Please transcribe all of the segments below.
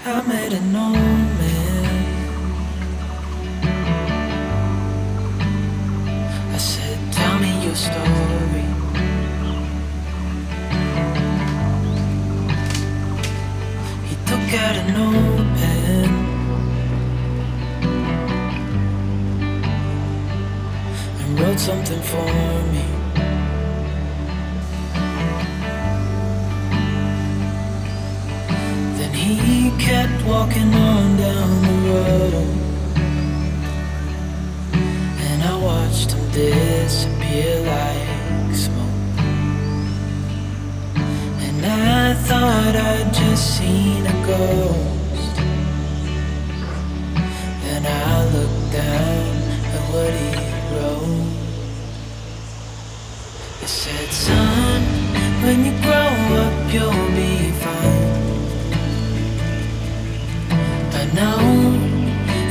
I met an old man. I said, tell me your story. He took out an old pen and wrote something for me. Then he kept walking on down the road, and I watched him disappear like smoke. And I thought I'd just seen a ghost. Then I looked down at what he wrote. It said, son, when you grow up you'll be fine. I know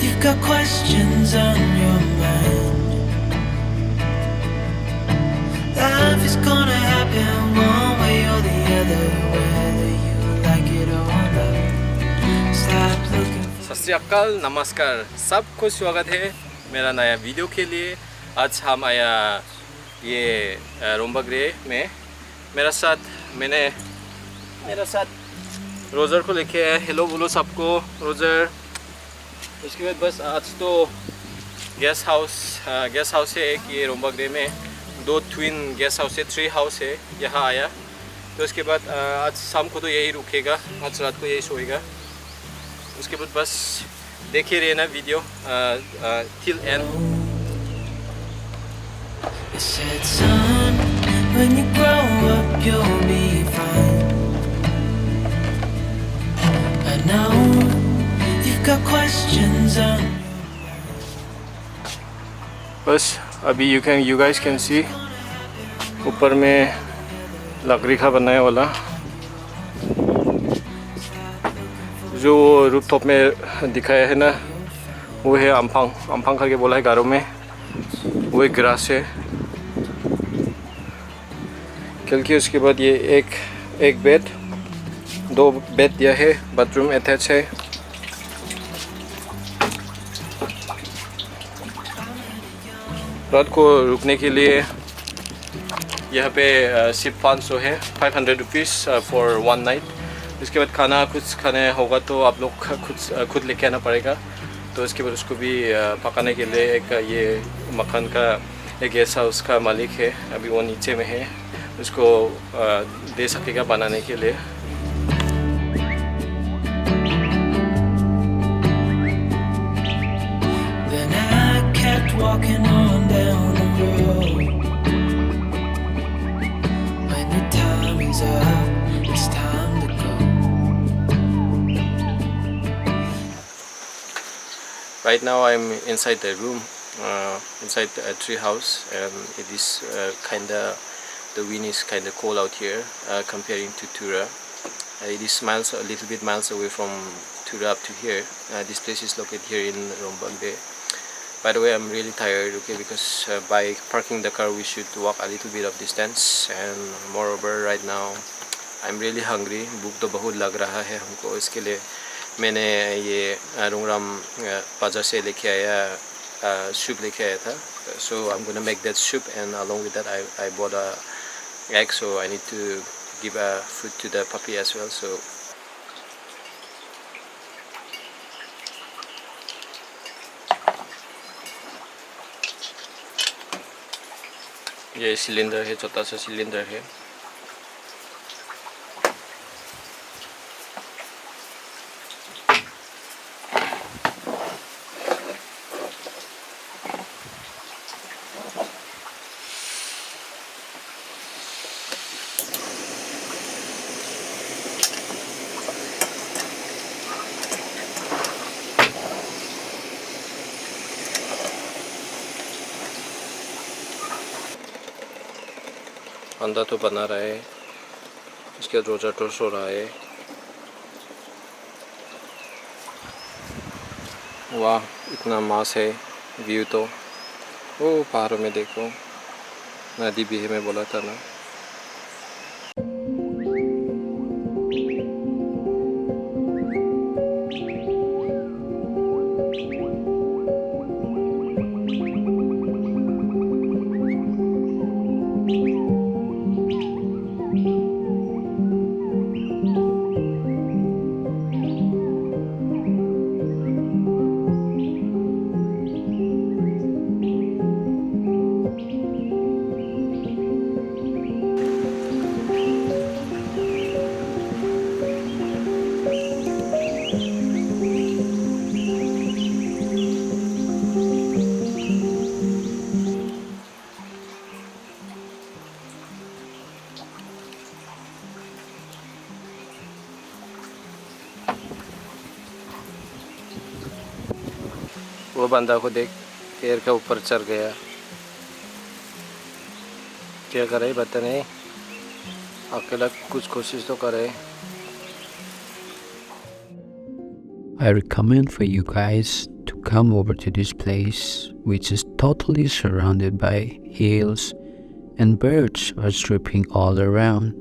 you've got questions on your mind. Life is gonna happen one way or the other, whether you like it or not. Stop looking for... सत श्री अकाल, नमस्कार, सबको स्वागत है मेरा नया video के लिए। आज हम आया ये रोम्बाग्रे में। मेरा साथ रोजर को लेके आया। हेलो बोलो सबको, रोजर। उसके बाद बस आज तो गेस्ट हाउस है एक ये रोम्बाग्रे में। 2 ट्विन गेस्ट हाउस है, 3 हाउस है, यहाँ आया। तो उसके बाद आज शाम को तो यही रुकेगा, आज रात को यही सोएगा। उसके बाद बस देखिए रहना video till end. I said, son, when you grow up you'll be fine. I know you've got questions on. बस अभी you guys can see ऊपर में लकड़ी का बनाया वाला जो रूफटॉप में दिखाया है ना, वो है अम्फांग करके बोला है गारो में। वो एक ग्रास है। कल के उसके बाद ये एक बेड, 2 बेड दिया है, बाथरूम अटैच है। रात को रुकने के लिए यहाँ पे सिर्फ 500 है, 500 रुपीज़ फॉर 1 नाइट। इसके बाद कुछ खाना होगा तो आप लोग खुद लेके आना पड़ेगा। तो उसके बाद उसको भी पकाने के लिए एक ये मकान का एक गेस्ट हाउस का मालिक है, अभी वो नीचे में है, उसको दे सकेगा बनाने के लिए। Walking on down the road. When your time is up, it's time to go. Right now I'm inside the room, inside a tree house, and it is the wind is kinda cold out here comparing to Tura. It is a little bit miles away from Tura up to here. This place is located here in Rombagre. By the way, I'm really tired, okay, because by parking the car we should walk a little bit of distance, and moreover right now I'm really hungry. भूख तो बहुत लग रहा है हमको। इसके लिए मैंने ये रोंगराम बाजार से लेके आया soup लेके आया था। So I'm gonna make that soup, and along with that I bought a egg, so I need to give food to the puppy as well. So ये सिलेंडर है, छोटा सा सिलेंडर है। अंडा तो बना रहा है, इसके बाद रोजा तो सो रहा है। वाह, इतना मस्त है व्यू तो। वो पहाड़ों में देखो, नदी भी है, मैं बोला था ना। वो बंदा को देख, पेड़ के ऊपर चढ़ गया। क्या करे पता नहीं, अकेला कुछ कोशिश तो करे। I recommend for you guys to come over to this place, which is totally surrounded by hills and birds are chirping all around.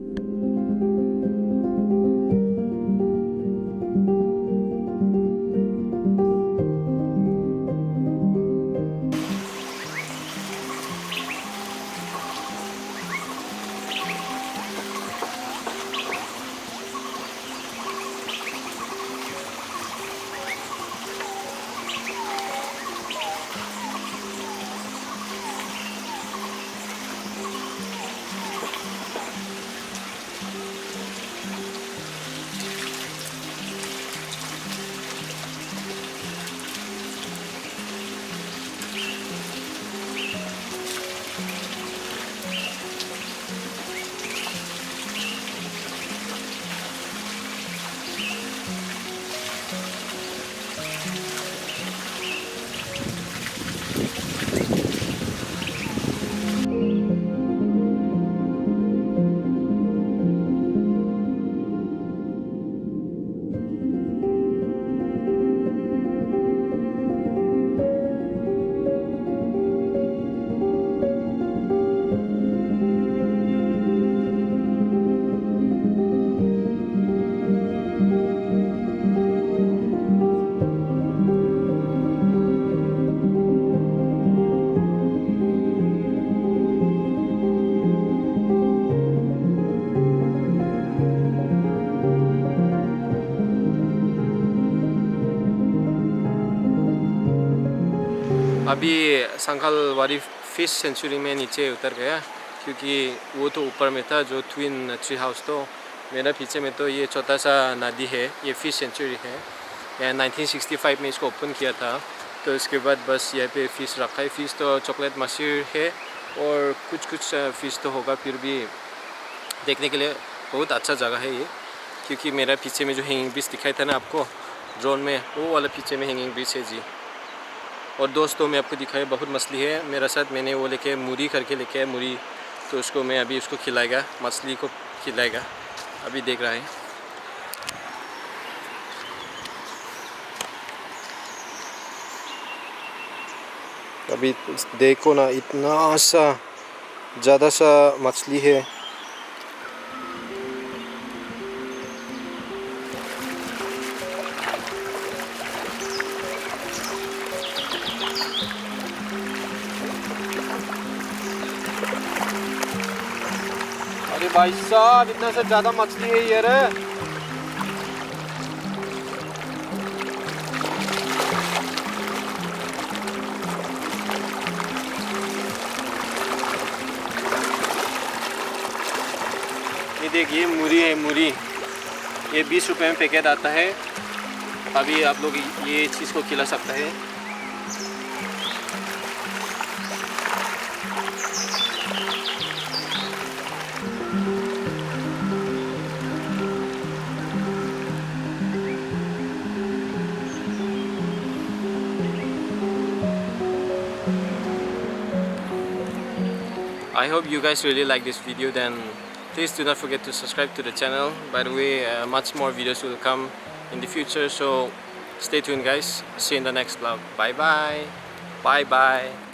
अभी संखलवाड़ी फिश सेंचुरी में नीचे उतर गया, क्योंकि वो तो ऊपर में था जो ट्विन ट्री हाउस। तो मेरा पीछे में तो ये छोटा सा नदी है, ये फिश सेंचुरी है। या 1965 में इसको ओपन किया था, तो इसके बाद बस यहाँ पे फ़िश रखा है। फ़िश तो चॉकलेट मशहूर है और कुछ फ़िश तो होगा, फिर भी देखने के लिए बहुत अच्छा जगह है ये। क्योंकि मेरा पीछे में जो हैंगिंग ब्रिज दिखाई था ना आपको ड्रोन में, वो वाला पीछे में हैंगिंग ब्रिज है जी। और दोस्तों मैं आपको दिखाया बहुत मछली है मेरा साथ, मैंने वो लेके मुरी करके लेके आया मुरी, तो उसको मैं अभी उसको खिलाएगा, मछली को खिलाएगा। अभी देख रहा है। अभी देखो ना, इतना सा ज़्यादा सा मछली है। अरे भाई साहब, इतना से ज़्यादा मछली है ये रे। ये देखिए मुरी है, मुरी ये 20 रुपए में पैकेट आता है। अभी आप लोग ये चीज़ को खिला सकता है। I hope you guys really like this video. Then please do not forget to subscribe to the channel. By the way, much more videos will come in the future, so stay tuned guys. See you in the next vlog. Bye bye. Bye bye.